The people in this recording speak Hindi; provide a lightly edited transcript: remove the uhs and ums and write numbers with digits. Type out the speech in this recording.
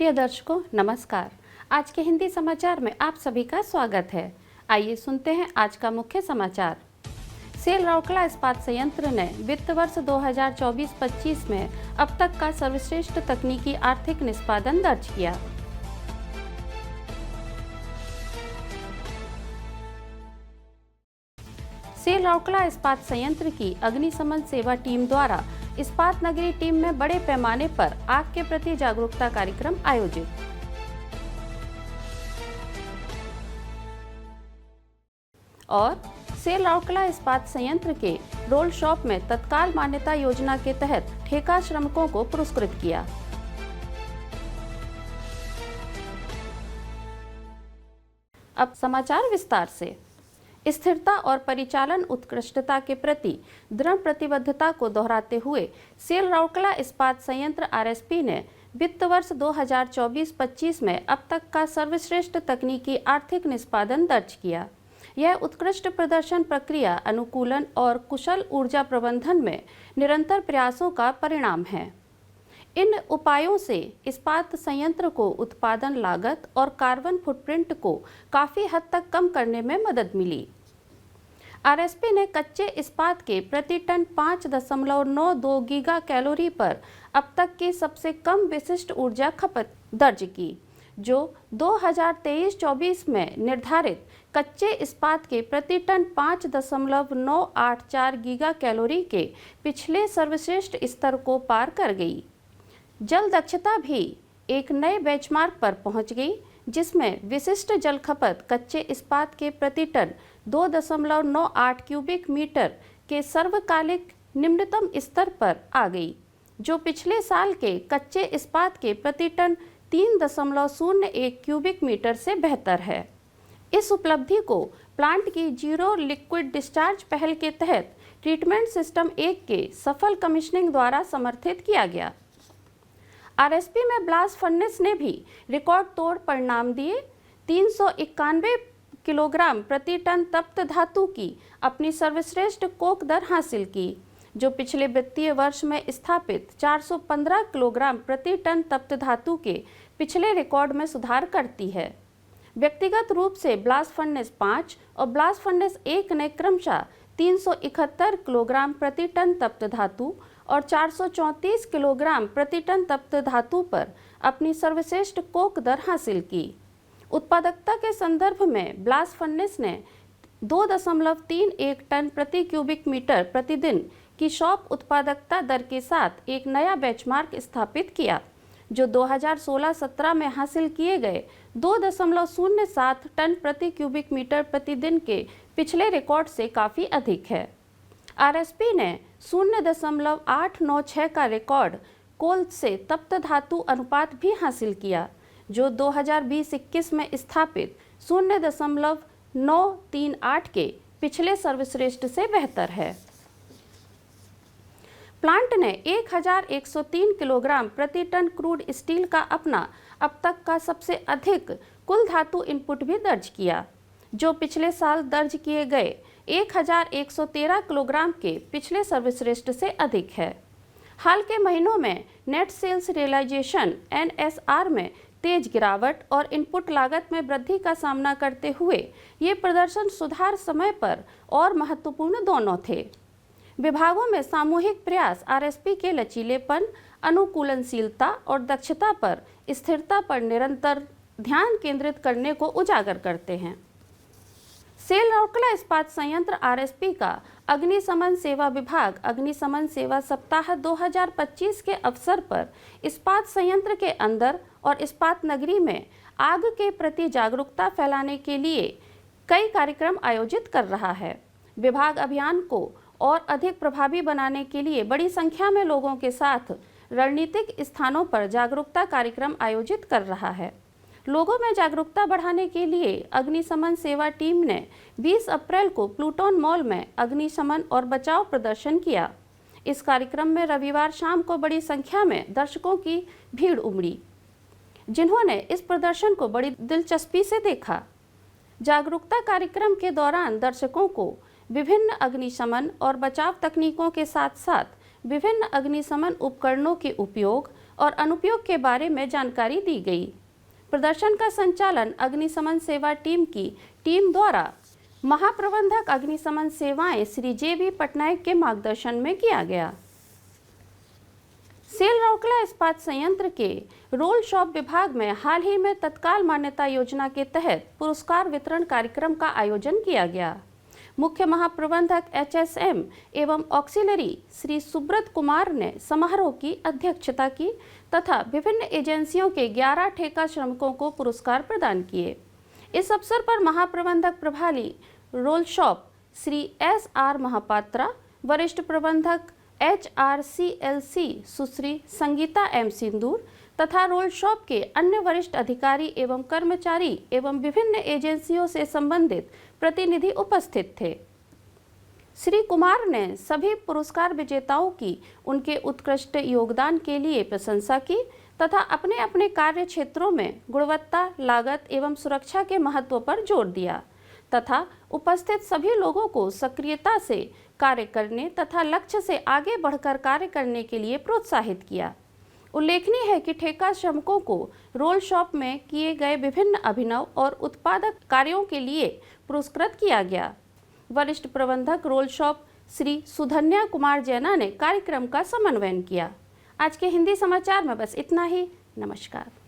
प्रिय दर्शकों नमस्कार। आज के हिंदी समाचार में आप सभी का स्वागत है। आइए सुनते हैं आज का मुख्य समाचार। सेल राउरकेला इस्पात संयंत्र ने वित्त वर्ष 2024-25 में अब तक का सर्वश्रेष्ठ तकनीकी आर्थिक निष्पादन दर्ज किया। सेल राउरकेला इस्पात संयंत्र की अग्निशमन सेवा टीम द्वारा इस्पात नगरी टीम में बड़े पैमाने पर आग के प्रति जागरूकता कार्यक्रम आयोजित। और सेल राउरकेला इस्पात संयंत्र के रोल शॉप में तत्काल मान्यता योजना के तहत ठेका श्रमिकों को पुरस्कृत किया। अब समाचार विस्तार से। स्थिरता और परिचालन उत्कृष्टता के प्रति दृढ़ प्रतिबद्धता को दोहराते हुए सेल राउरकेला इस्पात संयंत्र आरएसपी ने वित्त वर्ष 2024-25 में अब तक का सर्वश्रेष्ठ तकनीकी आर्थिक निष्पादन दर्ज किया। यह उत्कृष्ट प्रदर्शन प्रक्रिया अनुकूलन और कुशल ऊर्जा प्रबंधन में निरंतर प्रयासों का परिणाम है। इन उपायों से इस्पात संयंत्र को उत्पादन लागत और कार्बन फुटप्रिंट को काफी हद तक कम करने में मदद मिली। आरएसपी ने कच्चे इस्पात के प्रति टन 5.92 गीगा कैलोरी पर अब तक की सबसे कम विशिष्ट ऊर्जा खपत दर्ज की, जो 2023-24 में निर्धारित कच्चे इस्पात के प्रति टन 5.984 गीगा कैलोरी के पिछले सर्वश्रेष्ठ स्तर को पार कर गई। जल दक्षता भी एक नए बेंचमार्क पर पहुंच गई, जिसमें विशिष्ट जल खपत कच्चे इस्पात के प्रति टन 2.98 क्यूबिक मीटर के सर्वकालिक निम्नतम स्तर पर आ गई, जो पिछले साल के कच्चे इस्पात के प्रति टन 3.01 क्यूबिक मीटर से बेहतर है। इस उपलब्धि को प्लांट की जीरो लिक्विड डिस्चार्ज पहल के तहत ट्रीटमेंट सिस्टम 1 के सफल कमिश्निंग द्वारा समर्थित किया गया। आरएसपी में ब्लास्ट फर्नेस ने भी रिकॉर्ड तोड़ परिणाम दिए। 391 किलोग्राम प्रति टन तप्त धातु की अपनी सर्वश्रेष्ठ कोक दर हासिल की, जो पिछले वित्तीय वर्ष में स्थापित 415 किलोग्राम प्रति टन तप्त धातु के पिछले रिकॉर्ड में सुधार करती है। व्यक्तिगत रूप से ब्लास्ट फर्नेस 5 और ब्लास्ट फर्नेस 1 ने क्रमशः 371 किलोग्राम प्रति टन तप्त धातु और 434 किलोग्राम प्रति टन तप्त धातु पर अपनी सर्वश्रेष्ठ कोक दर हासिल की। उत्पादकता के संदर्भ में ब्लास्ट फर्नेस ने 2.31 टन प्रति क्यूबिक मीटर प्रतिदिन की शॉप उत्पादकता दर के साथ एक नया बेंचमार्क स्थापित किया, जो 2016-17 में हासिल किए गए 2.07 टन प्रति क्यूबिक मीटर प्रतिदिन के पिछले रिकॉर्ड से काफ़ी अधिक है। आरएसपी ने 0.896 का रिकॉर्ड कोल से तप्त धातु अनुपात भी हासिल किया, जो 2020-21 में स्थापित 0.938 के पिछले सर्वश्रेष्ठ से बेहतर है। प्लांट ने 1103 किलोग्राम प्रति टन क्रूड स्टील का अपना अब तक का सबसे अधिक कुल धातु इनपुट भी दर्ज किया, जो पिछले साल दर्ज किए गए 1113 किलोग्राम के पिछले सर्वश्रेष्ठ से अधिक है। हाल के महीनों में नेट सेल्स रियलाइजेशन एनएसआर में तेज गिरावट और इनपुट लागत में वृद्धि का सामना करते हुए ये प्रदर्शन सुधार समय पर और महत्वपूर्ण दोनों थे। विभागों में सामूहिक प्रयास आरएसपी के लचीलेपन, अनुकूलनशीलता और दक्षता पर स्थिरता पर निरंतर ध्यान केंद्रित करने को उजागर करते हैं। सेल राउरकेला इस्पात संयंत्र आरएसपी का अग्निशमन सेवा विभाग अग्निशमन सेवा सप्ताह 2025 के अवसर पर इस्पात संयंत्र के अंदर और इस्पात नगरी में आग के प्रति जागरूकता फैलाने के लिए कई कार्यक्रम आयोजित कर रहा है। विभाग अभियान को और अधिक प्रभावी बनाने के लिए बड़ी संख्या में लोगों के साथ रणनीतिक स्थानों पर जागरूकता कार्यक्रम आयोजित कर रहा है। लोगों में जागरूकता बढ़ाने के लिए अग्निशमन सेवा टीम ने 20 अप्रैल को प्लूटोन मॉल में अग्निशमन और बचाव प्रदर्शन किया। इस कार्यक्रम में रविवार शाम को बड़ी संख्या में दर्शकों की भीड़ उमड़ी, जिन्होंने इस प्रदर्शन को बड़ी दिलचस्पी से देखा। जागरूकता कार्यक्रम के दौरान दर्शकों को विभिन्न अग्निशमन और बचाव तकनीकों के साथ साथ विभिन्न अग्निशमन उपकरणों के उपयोग और अनुपयोग के बारे में जानकारी दी गई। प्रदर्शन का संचालन अग्निशमन सेवा टीम की टीम द्वारा महाप्रबंधक अग्निशमन सेवाएं श्री जे.बी. पटनायक के मार्गदर्शन में किया गया। सेल-रौकला इस्पात संयंत्र के रोल शॉप विभाग में हाल ही में तत्काल मान्यता योजना के तहत पुरस्कार वितरण कार्यक्रम का आयोजन किया गया। मुख्य महाप्रबंधक HSM एवं ऑक्सिलरी श्री सुब्रत कुमार ने समारोह की अध्यक्षता की तथा विभिन्न एजेंसियों के 11 ठेका श्रमिकों को पुरस्कार प्रदान किए। इस अवसर पर महाप्रबंधक प्रभारी role shop Shri S.R. Mohapatra, वरिष्ठ प्रबंधक HRCLC सुश्री संगीता M. सिंदूर तथा रोल शॉप के अन्य वरिष्ठ अधिकारी एवं कर्मचारी एवं विभिन्न एजेंसियों से संबंधित प्रतिनिधि उपस्थित थे। श्री कुमार ने सभी पुरस्कार विजेताओं की उनके उत्कृष्ट योगदान के लिए प्रशंसा की तथा अपने अपने कार्य क्षेत्रों में गुणवत्ता, लागत एवं सुरक्षा के महत्व पर जोर दिया तथा उपस्थित सभी लोगों को सक्रियता से कार्य करने तथा लक्ष्य से आगे बढ़कर कार्य करने के लिए प्रोत्साहित किया। उल्लेखनीय है कि ठेका श्रमिकों को रोल शॉप में किए गए विभिन्न अभिनव और उत्पादक कार्यों के लिए पुरस्कृत किया गया। वरिष्ठ प्रबंधक रोल शॉप श्री सुधन्या कुमार जैना ने कार्यक्रम का समन्वयन किया। आज के हिंदी समाचार में बस इतना ही। नमस्कार।